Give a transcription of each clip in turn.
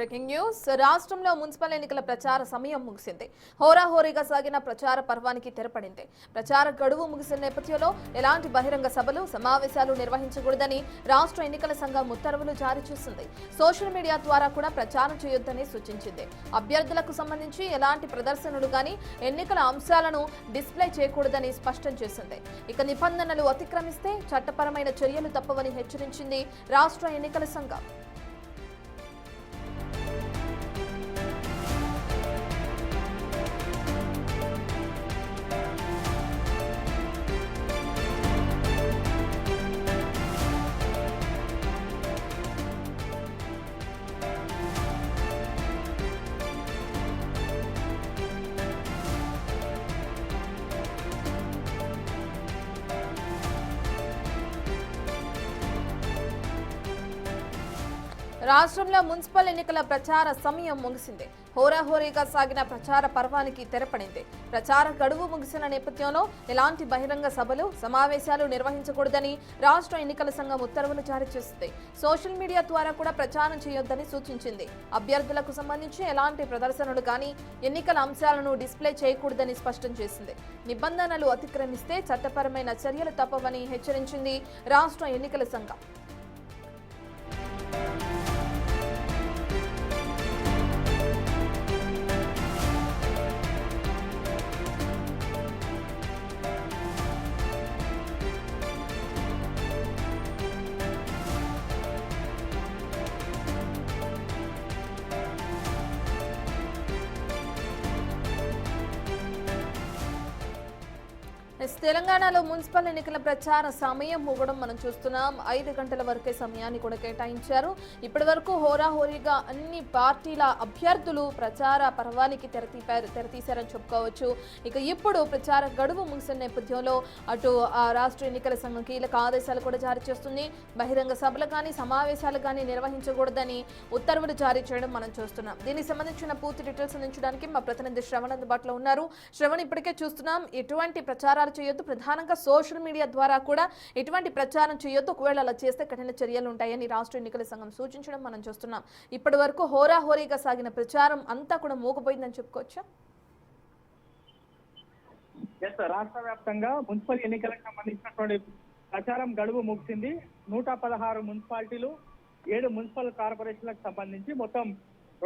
Breaking news రాష్ట్రంలో municipal ఎన్నికల ప్రచార సమయం ముగిసింది. హోరాహోరీగా సాగిన ప్రచార పర్వానికి తెరపడింది. ప్రచార గడువు ముగిసిన నేపథ్యంలో ఎలాంటి బహిరంగ సభలు సమావేశాలు నిర్వహించకూడదని రాష్ట్ర ఎన్నికల సంఘం ఉత్తర్వులు జారీ చేసింది. సోషల్ మీడియా ద్వారా కూడా ప్రచారం చేయొద్దని సూచించింది. అభ్యర్థులకు సంబంధించి ఎలాంటి ప్రదర్శనలు గాని ఎన్నికల అంశాలను డిస్ప్లే చేయకూడదని స్పష్టం చేసింది. ఇక నిబంధనలు అతిక్రమిస్తే చట్టపరమైన చర్యలు తప్పవని హెచ్చరించింది రాష్ట్ర ఎన్నికల సంఘం. రాష్ట్రంలో మున్సిపల్ ఎన్నికల ప్రచార సమయం ముగిసింది. హోరాహోరీగా సాగిన ప్రచార పర్వానికి తెరపడింది. ప్రచార గడువు ముగిసిన నేపథ్యంలో ఎలాంటి బహిరంగ సభలు సమావేశాలు నిర్వహించకూడదని రాష్ట్ర ఎన్నికల సంఘం ఉత్తర్వులు జారీ చేసింది. సోషల్ మీడియా ద్వారా కూడా ప్రచారం చేయొద్దని సూచించింది. అభ్యర్థులకు సంబంధించి ఎలాంటి ప్రదర్శనలు కానీ ఎన్నికల అంశాలను డిస్ప్లే చేయకూడదని స్పష్టం చేసింది. నిబంధనలు అతిక్రమిస్తే చట్టపరమైన చర్యలు తప్పవని హెచ్చరించింది రాష్ట్ర ఎన్నికల సంఘం. తెలంగాణలో మున్సిపల్ ఎన్నికల ప్రచార సమయం ముగడం మనం చూస్తున్నాం. 5 గంటల వరకే సమయాన్ని కూడా కేటాయించారు. ఇప్పటి వరకు హోరాహోరీగా అన్ని పార్టీల అభ్యర్థులు ప్రచార పర్వానికి తెరతీశారని చెప్పుకోవచ్చు. ఇక ఇప్పుడు ప్రచార గడువు ముగిసిన నేపథ్యంలో అటు రాష్ట్ర ఎన్నికల సంఘం కీలక ఆదేశాలు కూడా జారీ చేస్తుంది. బహిరంగ సభలు కానీ సమావేశాలు కానీ నిర్వహించకూడదని ఉత్తర్వులు జారీ చేయడం మనం చూస్తున్నాం. దీనికి సంబంధించిన పూర్తి డీటెయిల్స్ అందించడానికి మా ప్రతినిధి శ్రవణ్ అందుబాటులో ఉన్నారు. శ్రవణ్, ఇప్పటికే చూస్తున్నాం ఎటువంటి ప్రచారాలు చేయొద్దు, ప్రధానంగా సోషల్ మీడియా ద్వారా కూడా ఎటువంటి ప్రచారం చేయొద్దు, ఒకవేళ అలా చేస్తే కఠిన చర్యలు ఉంటాయని రాష్ట్ర ఎన్నికల సంఘం సూచించడం మనం చూస్తున్నాం. ఇప్పటి వరకు హోరాహోరీగా సాగిన ప్రచారం అంతా కూడా మూగపోయిందని చెప్పుకోవచ్చా? రాష్ట్ర వ్యాప్తంగా మున్సిపల్ ఎన్నికలకు సంబంధించినటువంటి ప్రచారం గడువు ముగిసింది. 116 మున్సిపాలిటీలు 7 మున్సిపల్ కార్పొరేషన్లకు సంబంధించి మొత్తం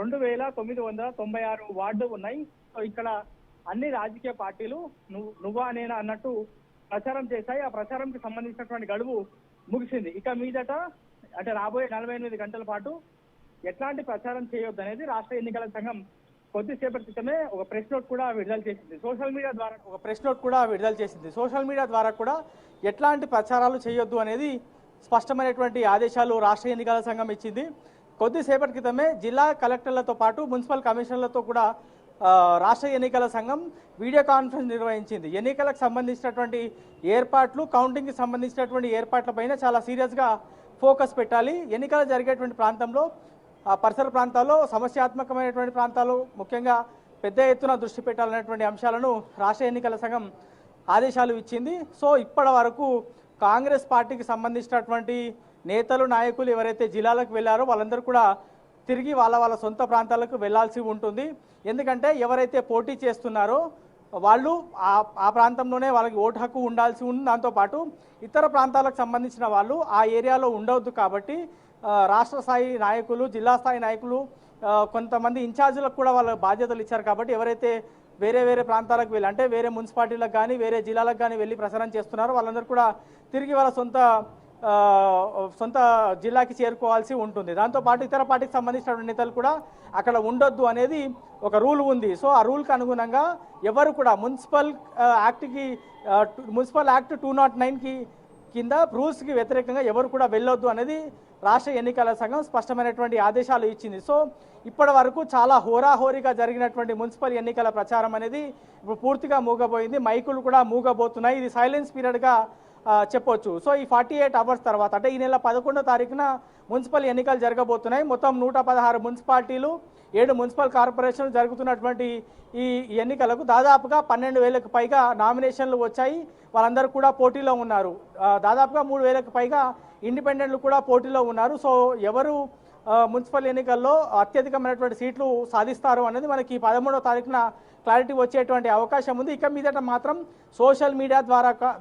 2996 వార్డు ఉన్నాయి. సో ఇక్కడ అన్ని రాజకీయ పార్టీలు నువ్వా నేనా అన్నట్టు ప్రచారం చేశాయి. ఆ ప్రచారంకి సంబంధించినటువంటి గడువు ముగిసింది. ఇక మీదట అంటే రాబోయే 48 గంటల పాటు ఎట్లాంటి ప్రచారం చేయొద్దు అనేది రాష్ట్ర ఎన్నికల సంఘం కొద్దిసేపటి క్రితమే ఒక ప్రెస్ నోట్ కూడా విడుదల చేసింది. సోషల్ మీడియా ద్వారా కూడా ఎట్లాంటి ప్రచారాలు చేయొద్దు అనేది స్పష్టమైనటువంటి ఆదేశాలు రాష్ట్ర ఎన్నికల సంఘం ఇచ్చింది. కొద్దిసేపటి క్రితమే జిల్లా కలెక్టర్లతో పాటు మున్సిపల్ కమిషనర్లతో కూడా రాష్ట్ర ఎన్నికల సంఘం వీడియో కాన్ఫరెన్స్ నిర్వహించింది. ఎన్నికలకు సంబంధించినటువంటి ఏర్పాట్లు, కౌంటింగ్కి సంబంధించినటువంటి ఏర్పాట్లపైన చాలా సీరియస్గా ఫోకస్ పెట్టాలి. ఎన్నికలు జరిగేటువంటి ప్రాంతంలో పరిసర ప్రాంతాల్లో సమస్యాత్మకమైనటువంటి ప్రాంతాలు ముఖ్యంగా పెద్ద ఎత్తున దృష్టి పెట్టాలనేటువంటి అంశాలను రాష్ట్ర ఎన్నికల సంఘం ఆదేశాలు ఇచ్చింది. సో ఇప్పటి వరకు కాంగ్రెస్ పార్టీకి సంబంధించినటువంటి నేతలు, నాయకులు ఎవరైతే జిల్లాలకు వెళ్ళారో వాళ్ళందరూ కూడా తిరిగి వాళ్ళ సొంత ప్రాంతాలకు వెళ్లాల్సి ఉంటుంది. ఎందుకంటే ఎవరైతే పోటీ చేస్తున్నారో వాళ్ళు ఆ ప్రాంతంలోనే వాళ్ళకి ఓటు హక్కు ఉండాల్సి ఉంది. దాంతోపాటు ఇతర ప్రాంతాలకు సంబంధించిన వాళ్ళు ఆ ఏరియాలో ఉండవద్దు. కాబట్టి రాష్ట్ర స్థాయి నాయకులు, జిల్లా స్థాయి నాయకులు, కొంతమంది ఇన్ఛార్జీలకు కూడా వాళ్ళ బాధ్యతలు ఇచ్చారు. కాబట్టి ఎవరైతే వేరే ప్రాంతాలకు వెళ్ళి అంటే వేరే మున్సిపాలిటీలకు కానీ వేరే జిల్లాలకు కానీ వెళ్ళి ప్రచారం చేస్తున్నారో వాళ్ళందరూ కూడా తిరిగి వాళ్ళ సొంత జిల్లాకి చేరుకోవాల్సి ఉంటుంది. దాంతోపాటు ఇతర పార్టీకి సంబంధించినటువంటి నేతలు కూడా అక్కడ ఉండొద్దు అనేది ఒక రూల్ ఉంది. సో ఆ రూల్కి అనుగుణంగా ఎవరు కూడా మున్సిపల్ యాక్ట్ 209 కింద రూల్స్కి వ్యతిరేకంగా ఎవరు కూడా వెళ్ళొద్దు అనేది రాష్ట్ర ఎన్నికల సంఘం స్పష్టమైనటువంటి ఆదేశాలు ఇచ్చింది. సో ఇప్పటి వరకు చాలా హోరాహోరీగా జరిగినటువంటి మున్సిపల్ ఎన్నికల ప్రచారం అనేది ఇప్పుడు పూర్తిగా మూగబోయింది. మైకులు కూడా మూగబోతున్నాయి. ఇది సైలెన్స్ పీరియడ్గా చెప్పొచ్చు. సో ఈ 48 అవర్స్ తర్వాత అంటే ఈ నెల 11వ తారీఖున మున్సిపల్ ఎన్నికలు జరగబోతున్నాయి. మొత్తం 116 మున్సిపాలిటీలు 7 మున్సిపల్ కార్పొరేషన్లు జరుగుతున్నటువంటి ఈ ఎన్నికలకు దాదాపుగా 12,000కు పైగా నామినేషన్లు వచ్చాయి. వాళ్ళందరూ కూడా పోటీలో ఉన్నారు. దాదాపుగా 3,000కు పైగా ఇండిపెండెంట్లు కూడా పోటీలో ఉన్నారు. సో ఎవరు మున్సిపల్ ఎన్నికల్లో అత్యధికమైనటువంటి సీట్లు సాధిస్తారు అనేది మనకి 13వ తారీఖున క్లారిటీ వచ్చేటువంటి అవకాశం ఉంది. ఇక మీదట మాత్రం సోషల్ మీడియా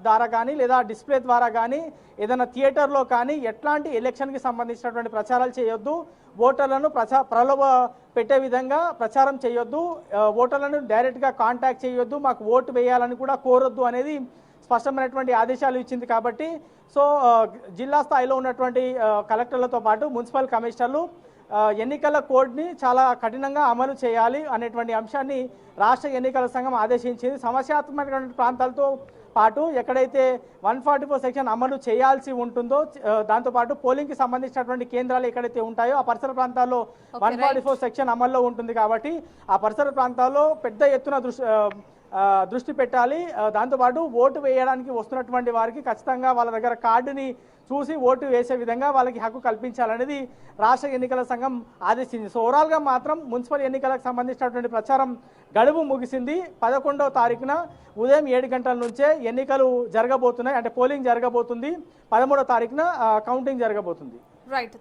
ద్వారా కానీ లేదా డిస్ప్లే ద్వారా కానీ ఏదైనా థియేటర్లో కానీ ఎట్లాంటి ఎలక్షన్కి సంబంధించినటువంటి ప్రచారాలు చేయొద్దు, ఓటర్లను ప్రలోభ పెట్టే విధంగా ప్రచారం చేయొద్దు, ఓటర్లను డైరెక్ట్గా కాంటాక్ట్ చేయొద్దు, మాకు ఓటు వేయాలని కూడా కోరొద్దు అనేది స్పష్టమైనటువంటి ఆదేశాలు ఇచ్చింది. కాబట్టి సో జిల్లా స్థాయిలో ఉన్నటువంటి కలెక్టర్లతో పాటు మున్సిపల్ కమిషనర్లు ఎన్నికల కోడ్ని చాలా కఠినంగా అమలు చేయాలి అనేటువంటి అంశాన్ని రాష్ట్ర ఎన్నికల సంఘం ఆదేశించింది. సమస్యాత్మకమైన ప్రాంతాలతో పాటు ఎక్కడైతే 144 సెక్షన్ అమలు చేయాల్సి ఉంటుందో దాంతోపాటు పోలింగ్కి సంబంధించినటువంటి కేంద్రాలు ఎక్కడైతే ఉంటాయో ఆ పరిసర ప్రాంతాల్లో 144 సెక్షన్ అమల్లో ఉంటుంది. కాబట్టి ఆ పరిసర ప్రాంతాల్లో పెద్ద ఎత్తున దృష్టి పెట్టాలి. దాంతోపాటు ఓటు వేయడానికి వస్తున్నటువంటి వారికి ఖచ్చితంగా వాళ్ళ దగ్గర కార్డుని చూసి ఓటు వేసే విధంగా వాళ్ళకి హక్కు కల్పించాలనేది రాష్ట్ర ఎన్నికల సంఘం ఆదేశించింది. సో ఓవరాల్గా మాత్రం మున్సిపల్ ఎన్నికలకు సంబంధించినటువంటి ప్రచారం గడువు ముగిసింది. 11వ తారీఖున ఉదయం 7 గంటల నుంచే ఎన్నికలు జరగబోతున్నాయి, అంటే పోలింగ్ జరగబోతుంది. 13వ తారీఖున కౌంటింగ్ జరగబోతుంది. రైట్.